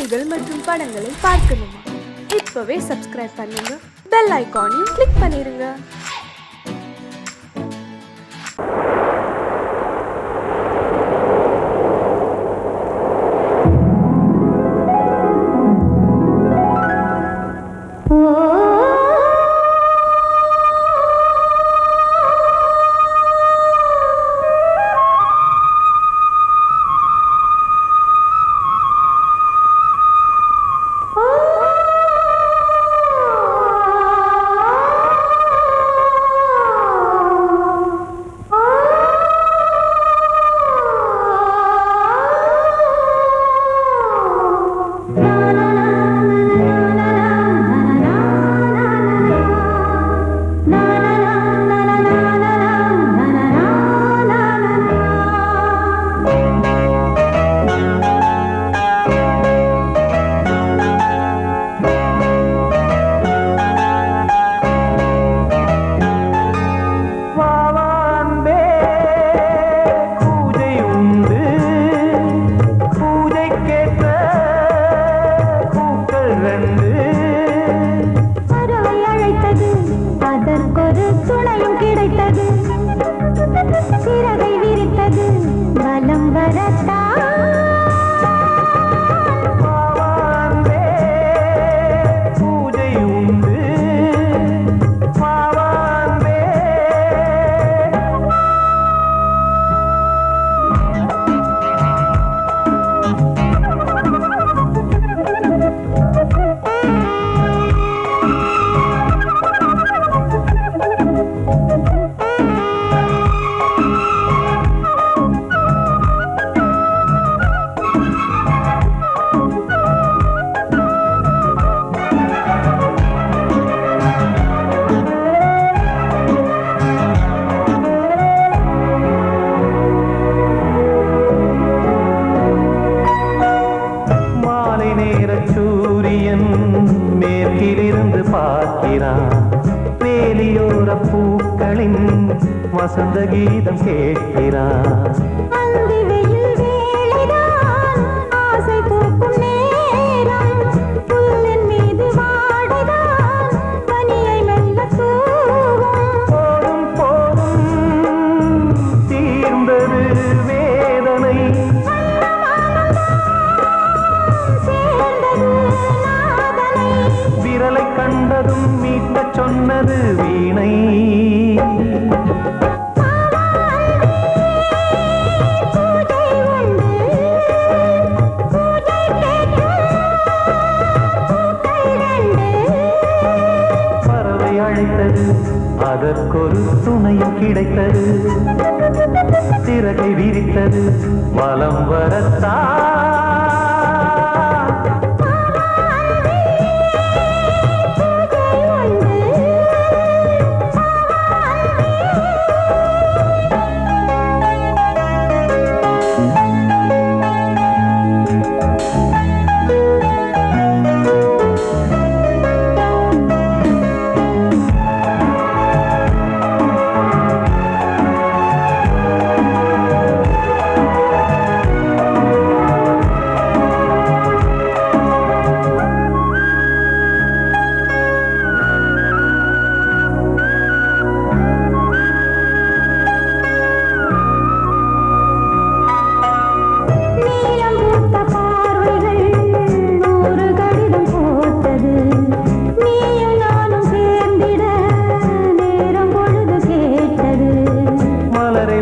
செய்திகள் மற்றும் படங்களை பார்க்கணுமா? இப்பவே சப்ஸ்கிரைப் பண்ணுங்க, பெல் ஐகானையும் கிளிக் பண்ணிருங்க. மேற்கிலிருந்து பார்க்கிறான், வேலியோர பூக்களின் வசந்த கீதம் கேட்கிறான். கண்டதும் மீட்ட சொன்னது வீணை. பறவை அழைத்தது, அதற்கொரு துணையும் கிடைத்தது. சிறகை விரித்தது, வலம் வரத்தான்.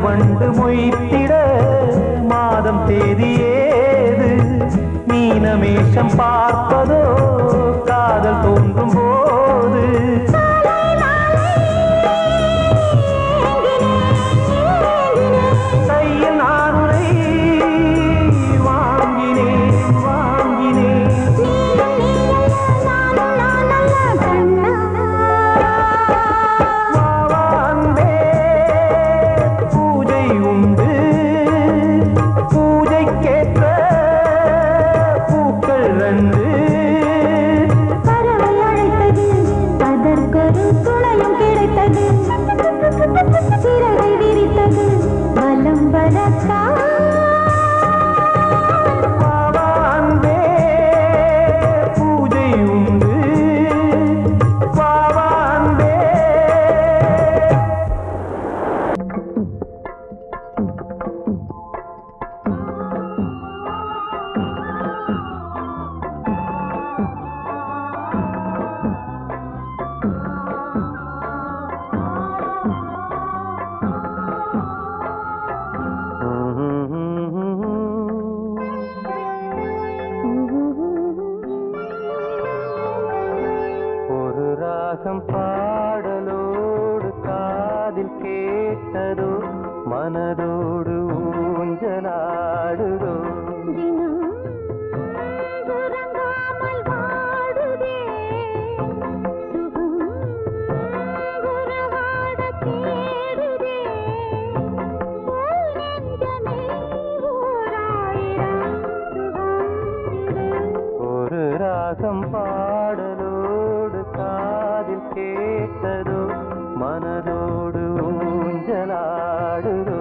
வண்டு மொய்த்திட மாதம் தேதியேது, மீனமேஷம் பார்ப்பதோ காதல் தோன்றும் போது. கையில் நானுரை வாங்கினேன் வாங்கினேன். ராகம் பாடலோடு காதில் கேட்டதோ மனதோடு ஊஞ்சலாடுதோ ராகம் பாடலோடு காதில் கேட்டதோ மனதோடு ஊஞ்சலாடுதோ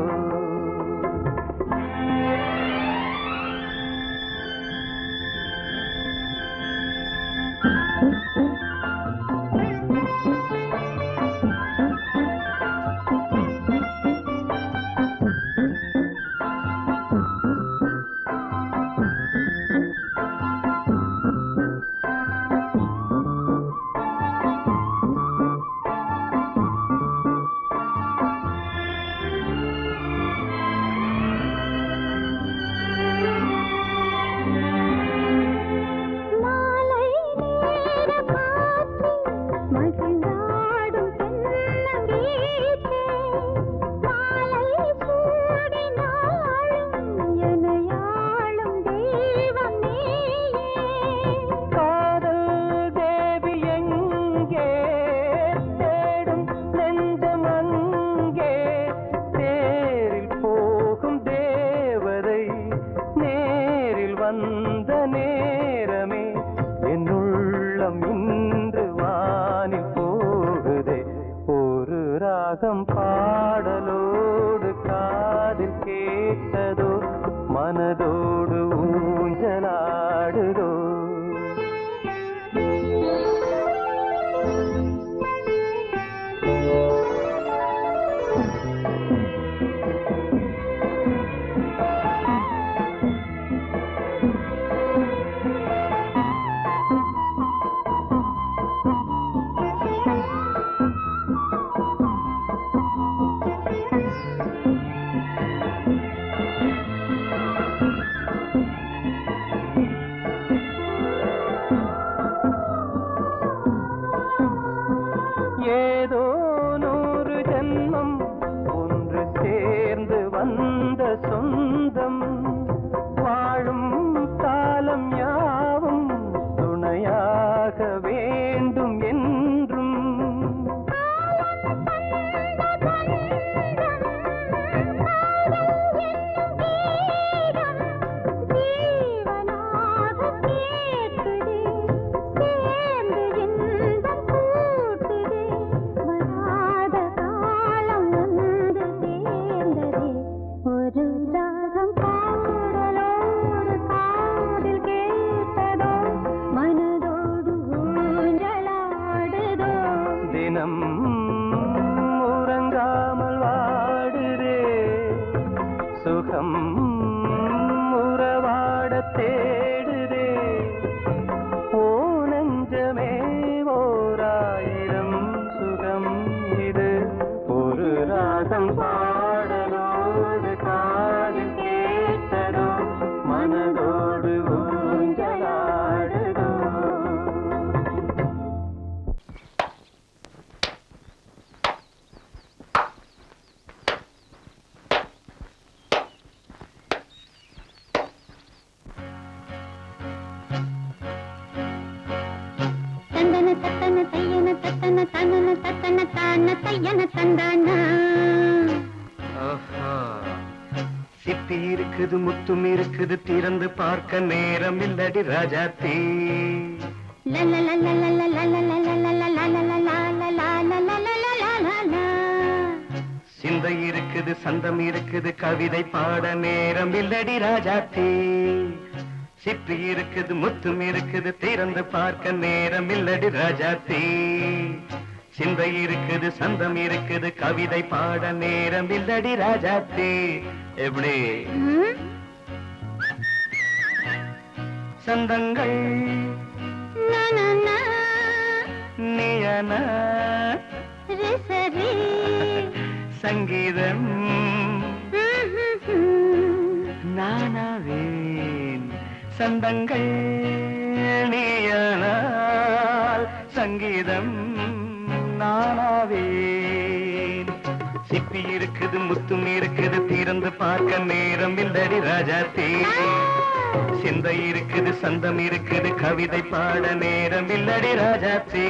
வந்த நேரமே என்னுள்ளம் இன்று வானில் போகுதே ஒரு ராகம் பாடலோடு காதில் கேட்டதோ மனதோடு ஊஞ்சலாடுதோ ஏதோ 100 ஜென்மம் ஒன்று சேர்ந்து வந்த சொந்தம் வாழும் காலம் யாவும் துணையாக வேண்டும் என்றும் தினம் உறங்காமல் வாடுதே சுகம் உறவாட தேடுதே ஓ நெஞ்சமே ஓராயிரம் சுகம் இது ஒரு ராகம் பாடலோடு காதில் கேட்டதோ மனதோடு ஊஞ்சலாடுதோ சிப்பி இருக்குது முத்தும் இருக்குது திறந்து பார்க்க நேரம் இல்லடி ராஜாத்தி சிந்தை இருக்குது சந்தம் இருக்குது கவிதை பாட நேரம் இல்லடி ராஜாத்தி சிப்பி இருக்குது முத்தும் இருக்குது திறந்து பார்க்க நேரம் இல்லடி ராஜாத்தி சிந்தை இருக்குது சந்தம் இருக்குது கவிதை பாட நேரம் இல்லடி ராஜாத்தி எப்படி சந்தங்கள் நீயன சங்கீதம் நானாவேன் சந்தங்கள் நீயனால் சங்கீதம் நானாவேன். சிப்பி இருக்குது முத்தும் இருக்குது திறந்து பார்க்க நேரம் இல்லடி ராஜாத்தே. சிந்தை இருக்குது சந்தம் இருக்குது கவிதை பாட நேரம் இல்லடி ராஜாத்தே.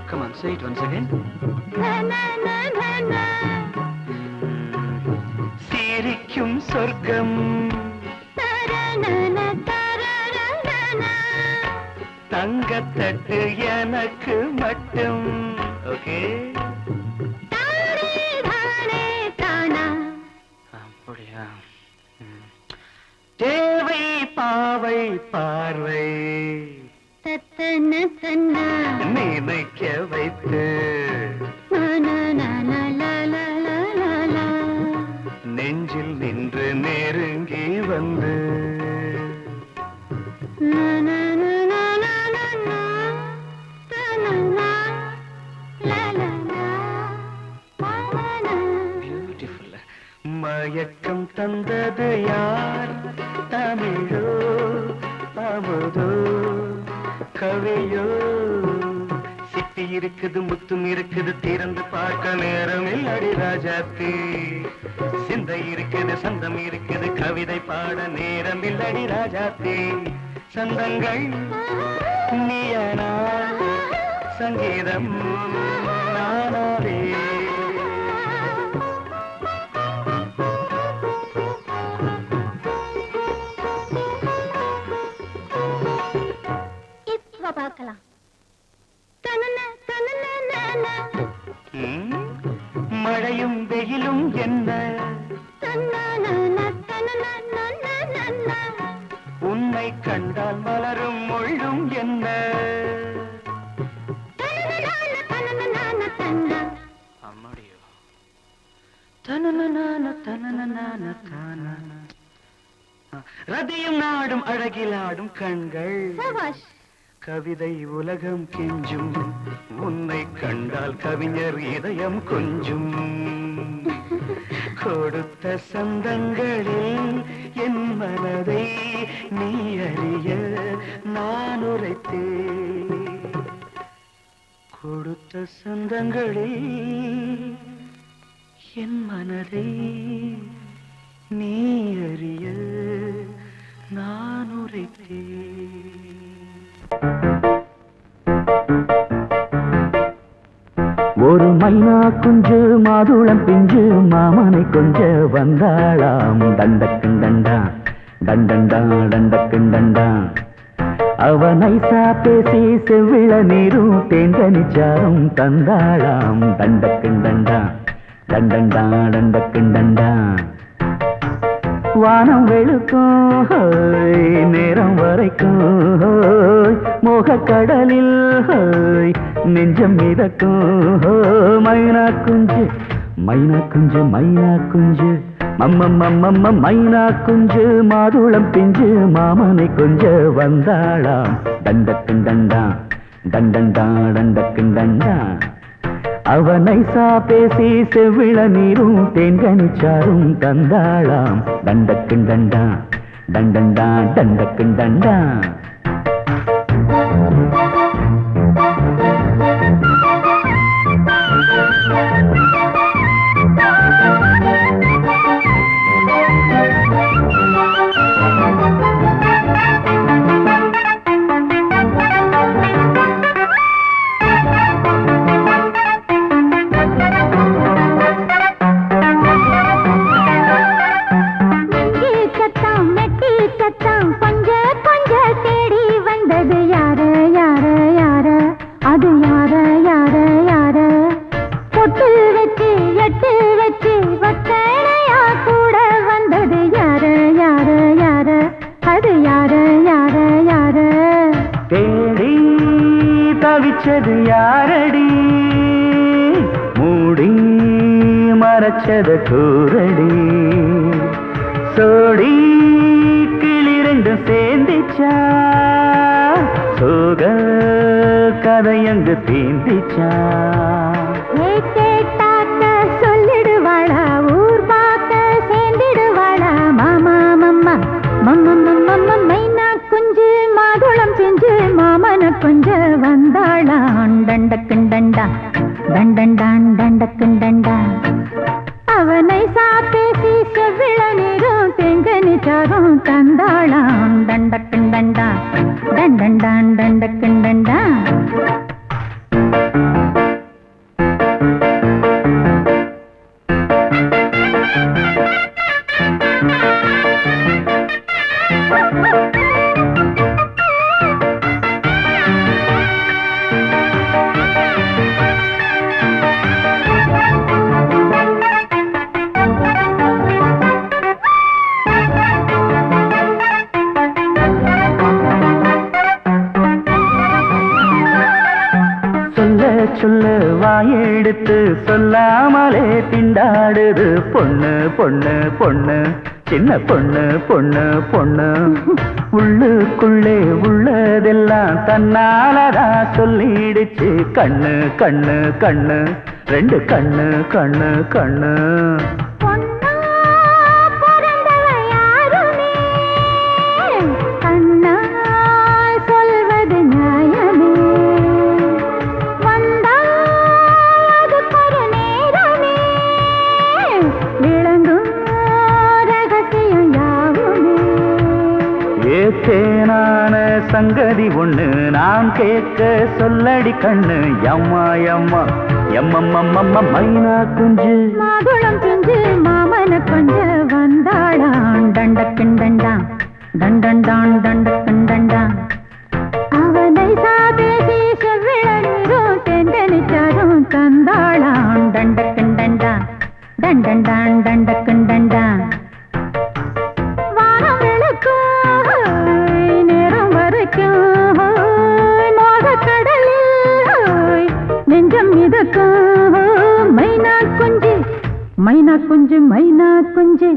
Come on, say it once again. சிரிக்கும் சொர்க்கம் தங்கத்தட்டு எனக்கு மட்டும். ஓகே, அப்படியா? தேவை பாவை பார்வை நினைக்க வைத்து நெஞ்சில் நின்று நெருங்கி வந்து பியூட்டிஃபுல். மயக்கம் தந்தது யார்? தமிழோ அமுதோ கவியோ? சிப்பி இருக்குது முத்தும் இருக்குது திறந்து பார்க்க நேரம் இல்லடி ராஜாத்தே. சிந்தை இருக்குது சந்தம் இருக்குது கவிதை பாட நேரம் இல்லடி ராஜாத்தே. சந்தங்கள் நீயனா சங்கீதம் நானாவே. பார்க்கலாம். மழையும் வெயிலும் என்ன உன்னை கண்டால் மலரும் மொழியும் என்ன? அம்மாடியோ ரதியும் நாடும் அழகிலாடும் கண்கள் கவிதை உலகம் கெஞ்சும். உன்னை கண்டால் கவிஞர் இதயம் கொஞ்சும். கொடுத்த சந்தங்களில் என் மனதை நீ அறிய நான் உரைத்தேன். கொடுத்த சந்தங்களில் என் மனதை நீ அறிய நான் உரைத்தேன். ஒரு மைனா குஞ்சு மாதுளம் பிஞ்சு மாமனை கொஞ்ச வந்தாளாம். தண்டக்கும் தண்டா தண்டண்டா தண்டக்கும் தண்டா. அவ நைசா பேசி செவ்விள நீரும் தேங்கனிச்சாரும் தந்தாளாம். தண்டக்கும் தண்டா தண்டண்டா தண்டக்கும் தண்டா. வானம் வெளுக்கும் நேரம் வரைக்கும் மோகக்கடலில் நெஞ்சம் மிதக்கும். மைனா குஞ்சு மைனா குஞ்சு மைனா குஞ்சு மம்மம்மம்மம்ம மைனா குஞ்சு மாதுளம் பிஞ்சு மாமனை கொஞ்ச வந்தாளாம். தண்டக்கும் தண்டா தண்டண்டா தண்டக்கும் தண்டா. அவ நைசா பேசி செவ்விள நீரும் தேன்கனிச்சாரும் தந்தாளாம். தண்டக்கும் தண்டா தண்டண்டா தண்டக்கும் தண்டா. தவிச்சது யாரடி மூடி மறைச்சது கூரடி சோடி கிளி ரெண்டும் சேர்ந்திச்சா சோக கதையங்கு தீந்திச்சா கேட்டாக்க சொல்லு டண்டக்குண்டண்டா டண்டண்டான் டண்டக்குண்டண்டா அவனை சாப்பேசி செவ்விள நீரும் தெங்கனி சாரும் தந்தாளாம் டண்டக்குண்டண்டா டண்டண்டான் டண்டக்குண்டண்டா சொல்ல வாயெடுத்து சொல்லாமலே திண்டாடுது பொண்ணு பொண்ணு பொண்ணு சின்ன பொண்ணு பொண்ணு பொண்ணு உள்ளுக்குள்ளே உள்ளதெல்லாம் தன்னாலதா சொல்லிடுச்சு கண்ணு கண்ணு கண்ணு ரெண்டு கண்ணு கண்ணு கண்ணு தேனான சங்கதி ஒண்ணு நான் கேட்க சொல்லடி கண்ணு எம்மா எம்மா எம்மம்மம்மம்ம மைனா குஞ்சு மாதுளம் குஞ்சு மாமன கொஞ்ச வந்தாளான் டண்டக்குண்டண்டா டண்டண்டான் டண்டக்குண்டண்டா அவனை சாதேசி செவ்விள நீரும் தெண்டனிச்சாரும் தந்தாளான் டண்டக்குண்டண்டா டண்டண்டான் டண்டக்குண்டண்டா மைனா குஞ்சு மைனா குஞ்சு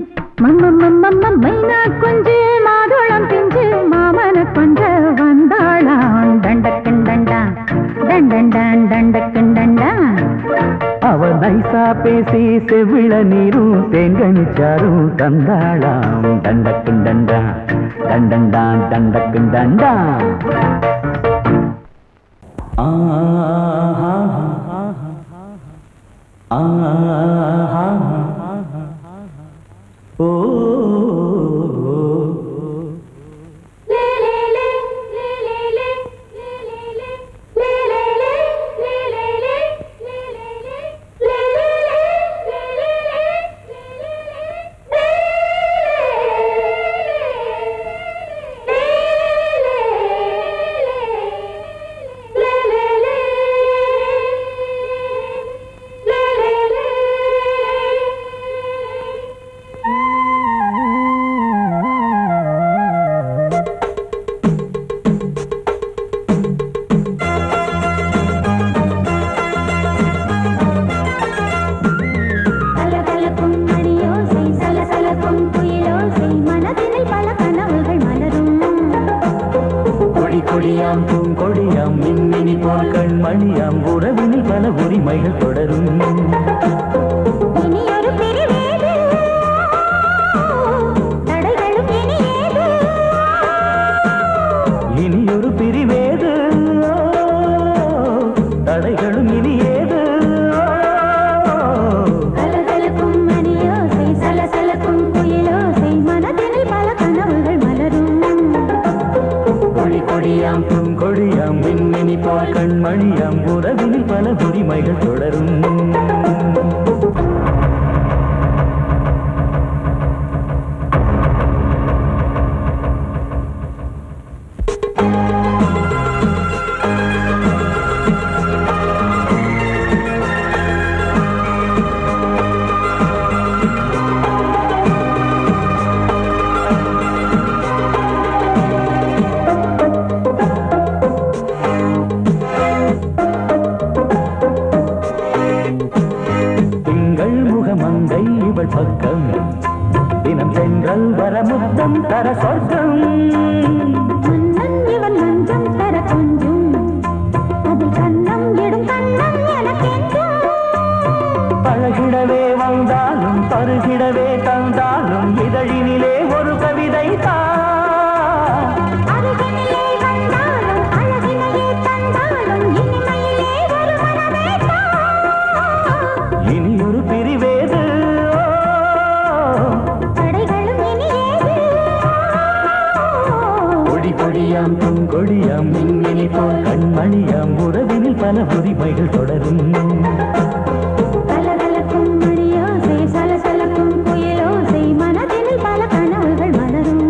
மம்மம்மம்மம்ம மைனா குஞ்சு மாதுளம் பிஞ்சு மாமன கொஞ்ச வந்தாளான் டண்டக்குண்டண்டா டண்டண்டான் டண்டக்குண்டண்டா அவ நைசா பேசி செவ்விள நீரும் தேங்கனிச்சாரும் தந்தாளாம் டண்டக்குண்டண்டா டண்டண்டான் டண்டக்குண்டண்டா ஓ கொடியாம் பூங்கொடியாம் மின்மினி போல் கண்மணியாம் உறவினில் பல உரிமைகள் தொடரும் இனியொரு பிரிவேது தடைகளும் இனியேது கொடியாம் பூங்கொடியாம் மின்மினி போல் கண்மணியாம் உறவினில் பல உரிமைகள் தொடரும் பக்கம் தினம் சென்றல் வர முத்தம் தர சொர்க்கம் மன்னன் இவன் லஞ்சம் தர கொஞ்சம் அதில் கண்ணம் இடும் கண்ணம் எனக்கென்றும் பழகிடவே வந்தாலும் பருகிடவே தந்தாலும் இதழினிலே ஒரு கவிதை தான் அருகினிலே வந்தாலும் அழகினையே தந்தாலும் இனிமையிலே பல உரிமைகள் தொடரும். கலகலக்கும் மணியோசை சலசலக்கும் புயலோசை மனதில் பல கனவுகள் மலரும்.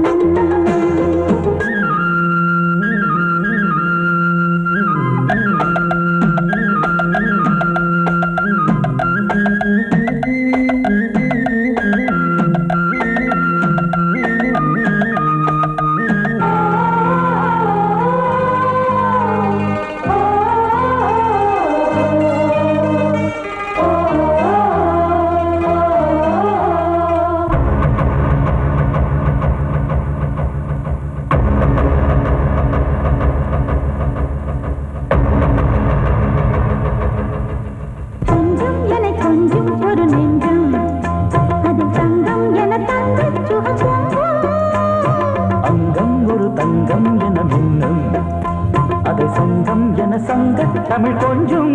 தமிழ் கொஞ்சம்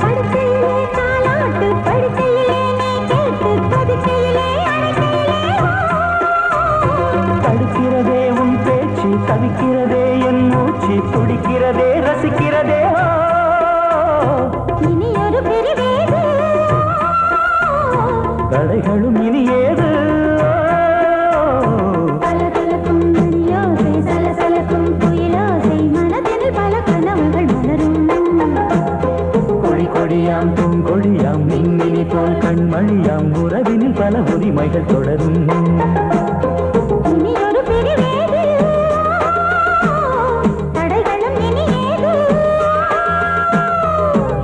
படுக்கையிலே தாலாட்டு படுக்கையிலே நீ கேட்டு படுக்கையிலே தடுக்கிறதே உன் பேச்சு தவிக்கிறதே என் மூச்சு துடிக்கிறதே ரசிக்கிறதே இனி ஒரு பிரிவேது கடைகளும் இனி ஏது கலகலக்கும் மணியோசை சலசலக்கும் புயலோசை மனதில் பல கனவுகள் மலரும். கொடி கொடியாம் பூங்கொடியாம் மின்மினி போல் கண்மணியாம் உறவினில் பல உரிமைகள் தொடரும். இனி ஒரு பிரிவேது தடைகளும் இனி ஏது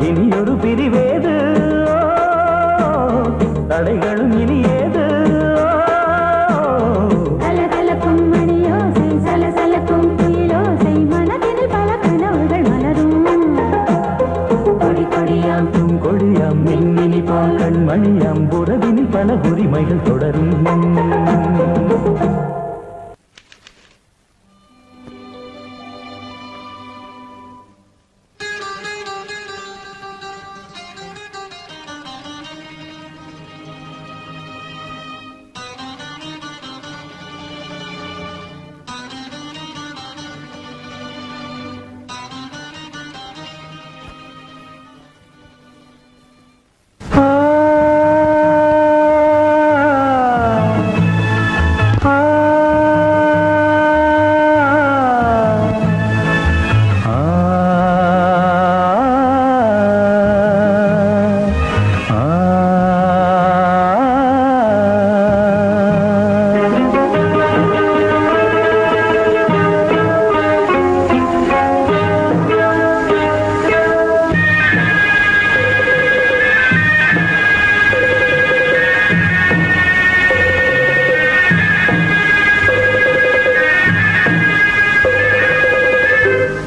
இனி ஒரு பிரிவேது தடைகளும் இனி ஏது கலகலக்கும் மணியோசை சலசலக்கும் புயலோசை மனதில் பல கனவுகள் மலரும். கொடி கொடியாம் பூங்கொடியாம் மின்மினி போல் கண்மணியாம் உறவினில் பல உரிமைகள் தொடரும்.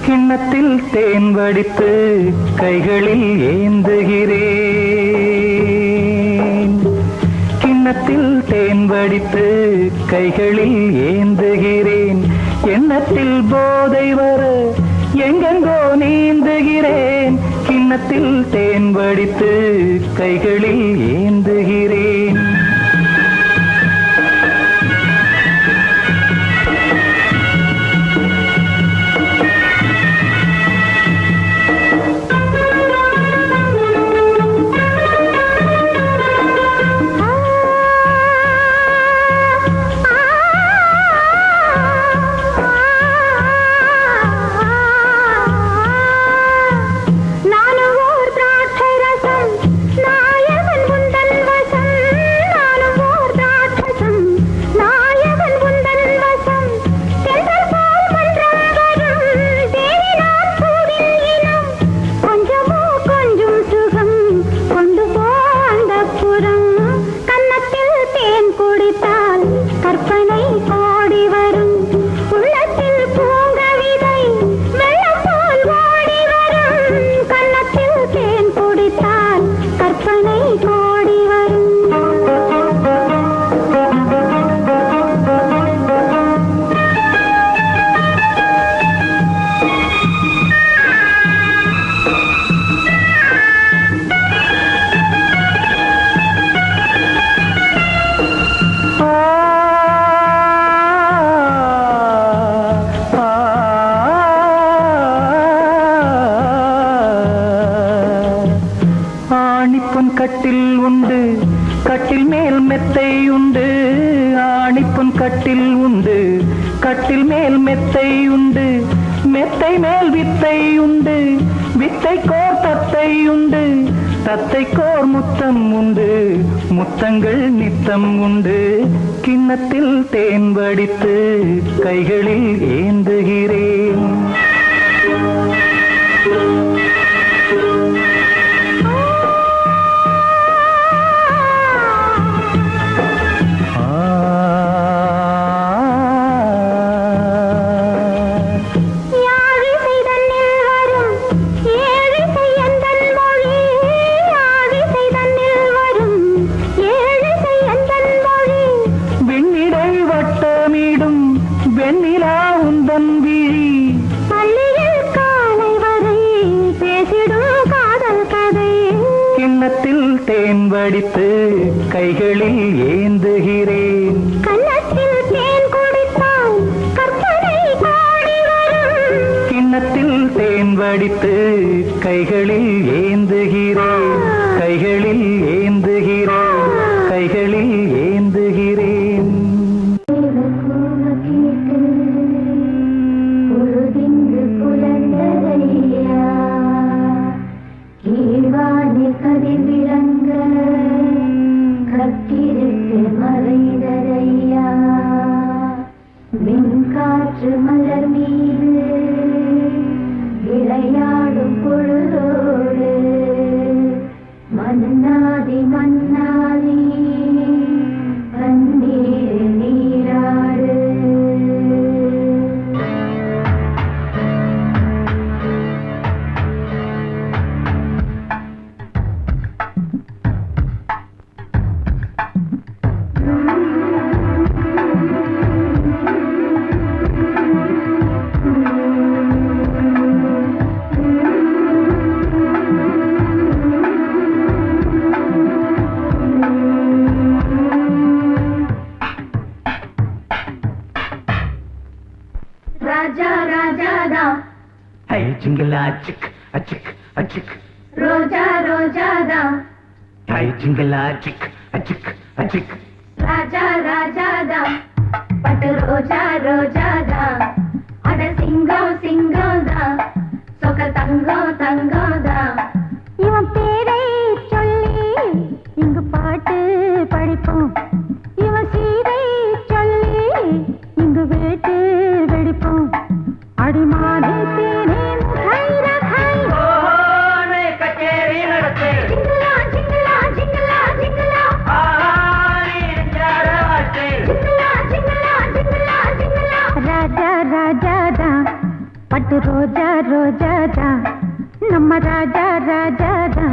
கிண்ணத்தில் தேன் வடித்து கைகளில் ஏந்துகிறேன். கிண்ணத்தில் தேன் வடித்து கைகளில் ஏந்துகிறேன். எண்ணத்தில் போதை வர எங்கெங்கோ நீந்துகிறேன். கிண்ணத்தில் தேன் வடித்து கைகளில் ஏந்துகிறேன். நானும் ஓர் திராட்சை ரசம் நாயவன் முந்தன் ஆணிப்பொன் கட்டில் உண்டு கட்டில் மேல் மெத்தை உண்டு ஆணிப்பொன் கட்டில் உண்டு கட்டில் மேல் மெத்தை உண்டு மெத்தை மேல் வித்தை உண்டு வித்தை கோர் தத்தை உண்டு தத்தை கோர் முத்தம் உண்டு முத்தங்கள் நித்தம் உண்டு கிண்ணத்தில் தேன் வடித்து கைகளில் ஏந்துகிறேன் தேன் வடித்து கைகளில் ஏந்துகிறேன் கன்னத்தில் தேன் குடித்தால் கற்பனை பாடி வரும் கிண்ணத்தில் தேன் வடித்து கைகளில் ஏந்துகிறேன் கைகளில் ஏந்துகிறேன் கைகளில் ஏந்துகிறேன் பொழுதிங்கு புலந்தரையா கீழ்வானி கதிர் விளங்க கத்திருக்கு மறைதரையா மின்காற்று மலர் மீது விளையாடும் பொழுதோடு மன்னாதி மன்னாதி கண்ணீர் நீராடு ராஜா ராஜாதா ஹை ஜிங்கலா சிக் அச்சிக் அச்சிக் ரோஜா ரோஜாதா ஹை ஜிங்கலா சிக் அச்சிக் அச்சிக் ராஜா ராஜாதா பட்டு ரோஜா ரோஜாதா அட சிங்கம் சிங்கம்தா சொக்க தங்கம் தங்கம்தா இவன் பேரை சொல்லி இங்கு பாட்டு படிப்போம் இவன் சீரை சொல்லி இங்கு வேட்டு வெடிப்போம் அடிமானே தேனே முகை ரகை கச்சேரி நடத்து ஜிங்கலா ஜிங்கலா ஜிங்கலா ஜிங்கலா ஜிங்கலா ஜிங்கலா ஜிங்கலா ஜிங்கலா ராஜா ராஜாதா பட்டு ரோஜா ரோஜாதா நம்ம ராஜா ராஜாதா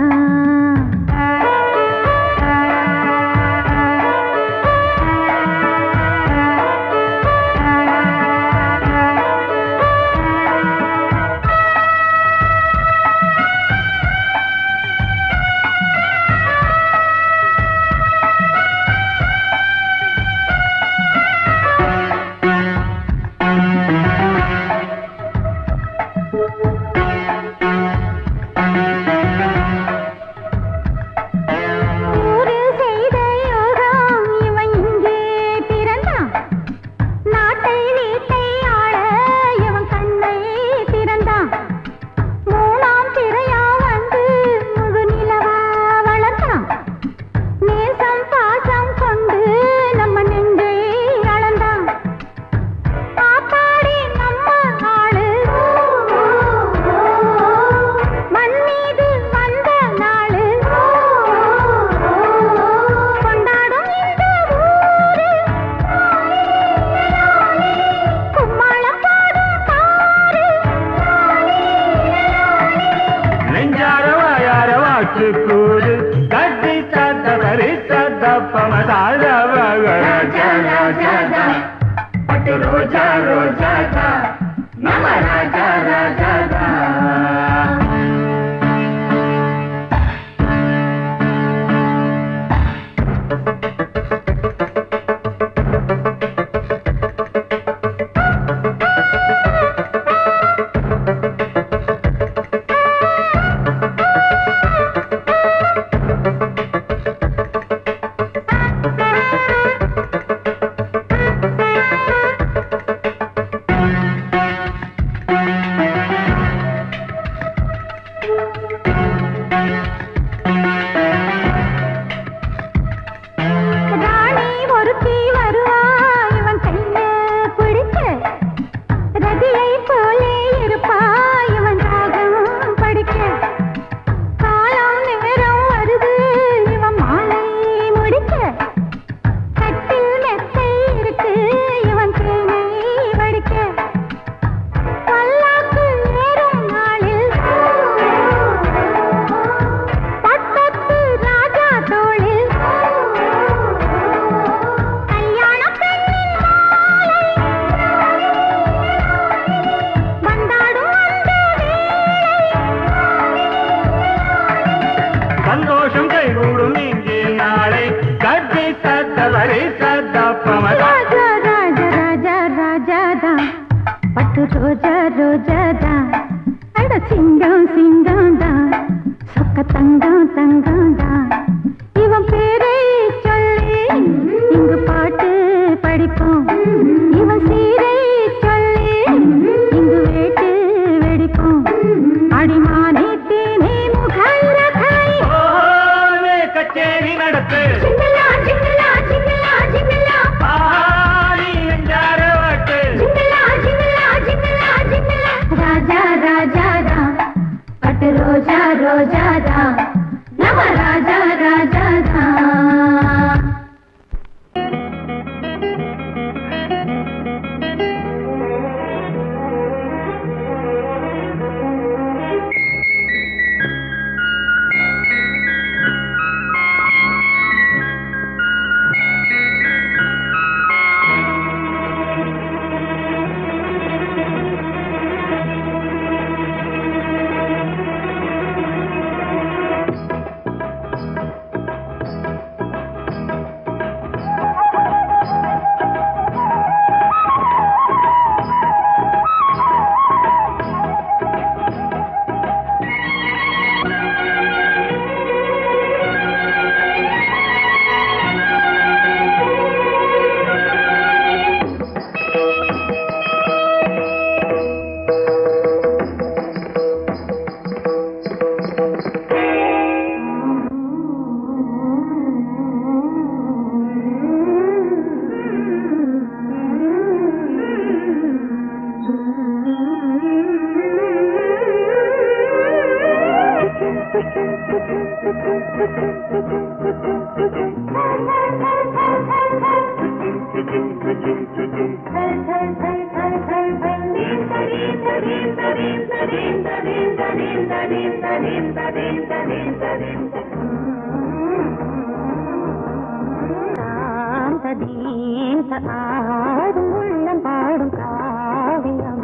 ரோஜா ரோஜாதா நம்ம ராஜா ராஜாதா ராணி ஒருத்தி வருவா இவன் கைய பிடிக்க ரதியை போலே இருப்பா இவன் ராகம் படிக்க காலம் நேரம் வருது இவன் மாலை முடிக்க கட்டில் மெத்தை இருக்கு இவன் தேனை வடிக்க பல்லாக்கு ஏறும் நாளில் பட்டத்து ராஜா தோளில் கல்யாண பெண்ணின் மாலை வந்தாடும் அந்த சந்தோஷம் கைகூடும் இங்கே நாளை கட்டி சத்தவரை சத்தப்பமதா ராஜா ராஜா ராஜா ராஜாதா பட்டு ரோஜா ரோஜாதா அட சிங்கம் சிங்கம்தா சொக்க தங்கம் தங்கம்தா இவன் பேரை சொல்லி இங்கு பாட்டு படிப்போம் இவன் சீரை சொல்லி இங்கு வேட்டு வெடிப்போம் அடிமானே தேனே முகரகாய் ஓலே கச்சேரி நடத்து சிங்கலா சிங்கலா சிங்கலா சிங்கலா பாடி எஞ்சார வாட்டு சிங்கலா சிங்கலா சிங்கலா சிங்கலா ராஜா ராஜாதா பட்டு ரோஜா ரோஜாதா நம ராஜா ராஜாதா ஆடும் உள்ளம் பாடும் காவியம்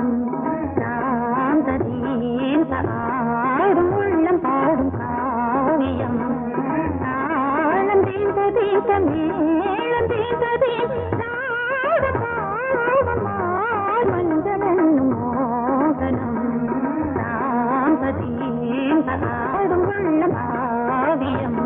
ஆடும் உள்ளம் பாடும் காவியம் தாளம் தீந்த தீந்த மேளம் தீந்த தீந்த மஞ்சளும் மோகனம் ஆடும் உள்ளம் காவியம்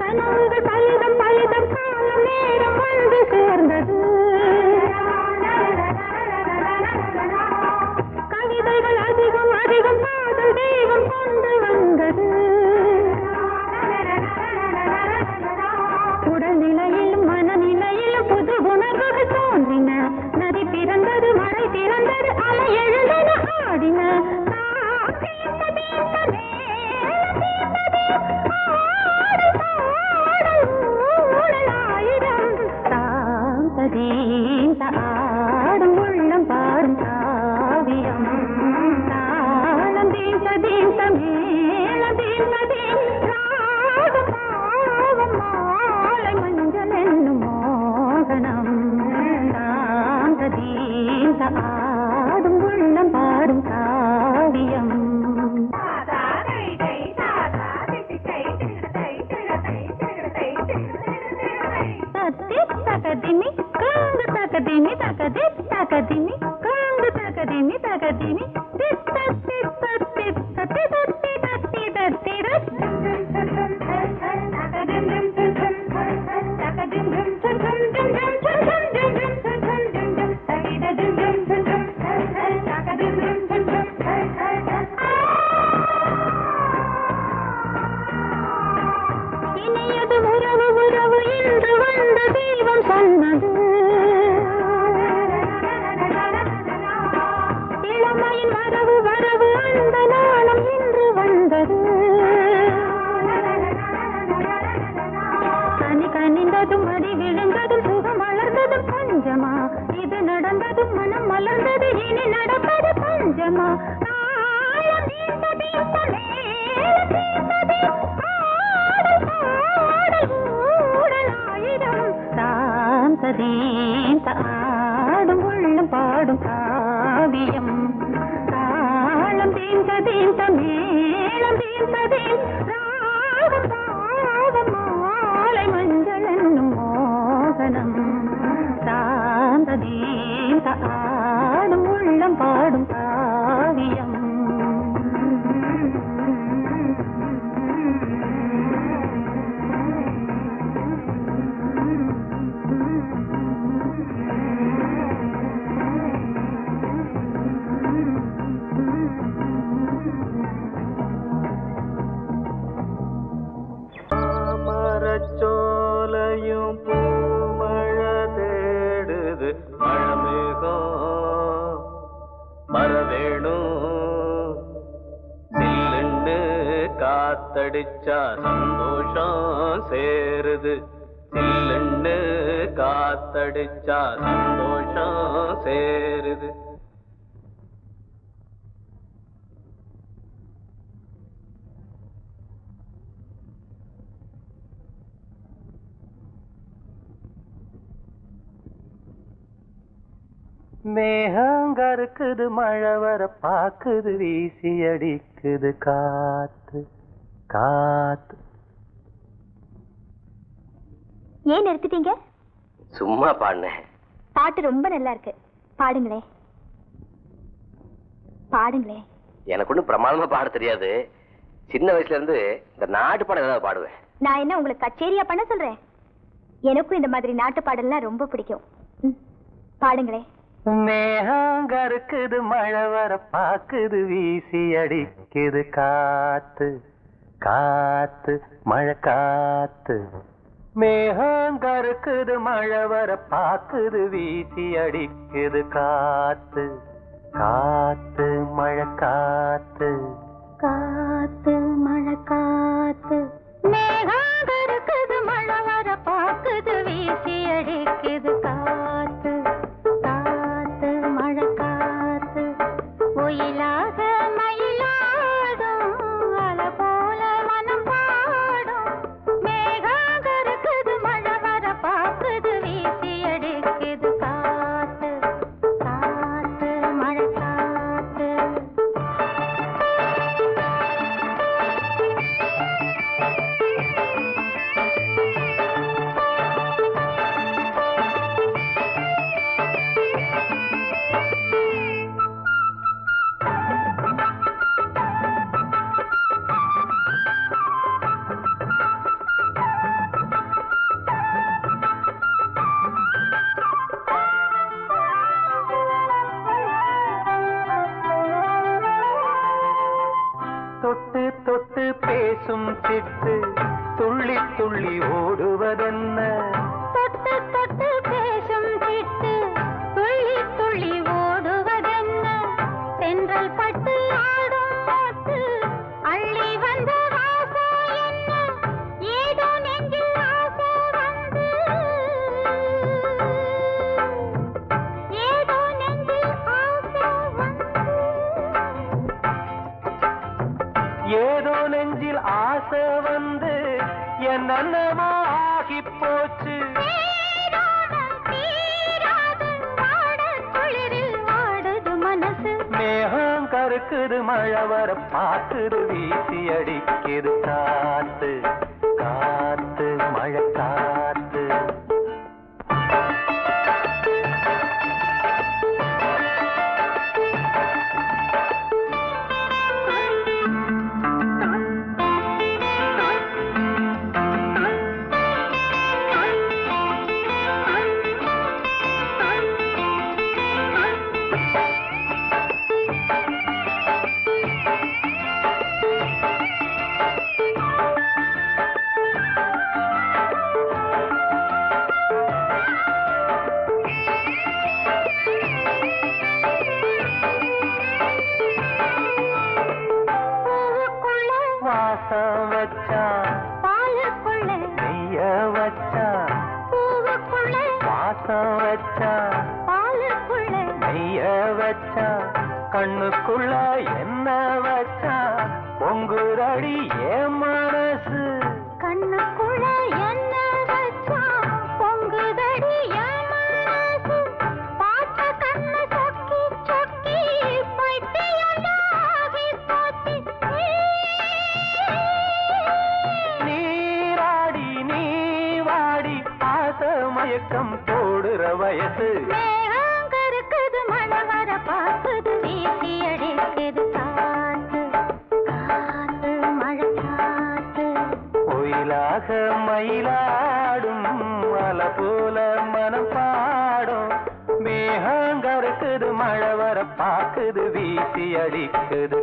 கனவுகள் பலிதம் பலிதம் காலம் நேரம் வந்து சேர்ந்தது கவிதைகள் அதிகம் அதிகம் காதல் தெய்வம் கொண்டு வந்தது உடல்நிலையிலும் மனநிலையிலும் புது உணர்வுகள் தோன்றின நதி பிறந்தது மழை பிறந்தது அலை எழுந்தது ஆடின ஆடும் உள்ளம் பாடும் காவியம் தாளம் தீந்த தீந்த மேள நேரமா தாளம் தீர்த்த தீர்த்த மேளம் தீர்த்ததே ஆடல் பாடல் ஊடல் ஆயிரம் சாந்ததீந்த ஆடும் உள்ளம் பாடும் காவியம் தாளம் தீர்த்த தீர்த்த மேளம் தீர்த்ததே ராகம் பாவம் மாலை மஞ்சள் என்னும் மோகனம் சாந்ததீந்த ஆடும் உள்ளம் பாடும் காவியம் மரச்சோலையும் பூமழை தேடுது மழமேகம் வரவேணும் சில்லுன்னு காத்தடிச்சா சந்தோஷம் சேருது சில்லுன்னு காத்தடிச்சா சந்தோஷம் சேருது மேகங்கருக்குது மழை வர பாக்குது வீசி அடிக்குது காத்து காத்து. ஏன் நிறுத்திட்டீங்க? சும்மா பாடுனேன். பாட்டு ரொம்ப நல்லா இருக்கு, பாடுங்களே பாடுங்களே. எனக்கு ஒன்றும் பிரமாதமா பாட தெரியாது. சின்ன வயசுல இருந்து இந்த நாட்டு பாடல் ஏதாவது பாடுவேன். நான் என்ன உங்களுக்கு கச்சேரியா பண்ண சொல்றேன்? எனக்கும் இந்த மாதிரி நாட்டு பாடல்லாம் ரொம்ப பிடிக்கும். பாடுங்களே. மேகங்கருக்குது மழை வர பாக்குது வீசி அடிக்குது காத்து காத்து மழை காத்து. மேகங்கருக்குது மழை வர பாக்குது வீசி அடிக்குது காத்து காத்து மழை காத்து காத்து மழை காத்து. மேகங்கருக்குது மழை வர பாக்குது வீசி அடிக்குது காத்து காத்து மழை காத்து. ஒயிலாக மயிலாடும் அலை போல மனம் பாடும். மேகங்கருக்குது மழை வர பாக்குது வீசி அடிக்குது காத்து காத்து மழை காத்து. தொட்டு தொட்டு பேசும் சிட்டு துள்ளி துள்ளி ஓடுவதென்ன. தொட்டு தொட்டு பேசும் சிட்டு துள்ளி துள்ளி ஓடுவதென்ன. தென்றல் பட்டு ஆடும் பாட்டு அள்ளி வந்த வாசம் என்ன. ஏதோ நெஞ்சில் ஆசை வந்து ஏதோ நெஞ்சில் ஆசை வந்து ஏதோ நெஞ்சில் ஆசை வந்து என்னென்னமோ ஆகி போச்சு. மேகம் கருக்குது மழை வர பாக்குது வீசி அடிக்குது காத்து காத்து மழை காத்து. வாசம் வச்சான் பாலுக்குள்ள நெய்ய வச்சான் வாசம் வச்சான் பாலுக்குள்ள நெய்ய வச்சான் கண்ணுக்குள்ள என்ன வச்சா பொங்குரடி என் மனசு கண்ணுக்குள்ள என்ன வச்சா பொங்குதடி என் மனசு பார்த்த கண்ணு சொக்கி சொக்கி பைத்தியமாகி போச்சு நீராடி நீ வாடி ஆச மயக்கம் போடுற வயசு மேகங்கருக்குது மழை வர பார்க்குது வீசி அடிக்குது காத்து காத்து மழை காத்து ஒயிலாக மயிலாடும் அலை போல மனம் பாடும் மேகங்கருக்குது மழை வர பாக்குது வீசி அடிக்குது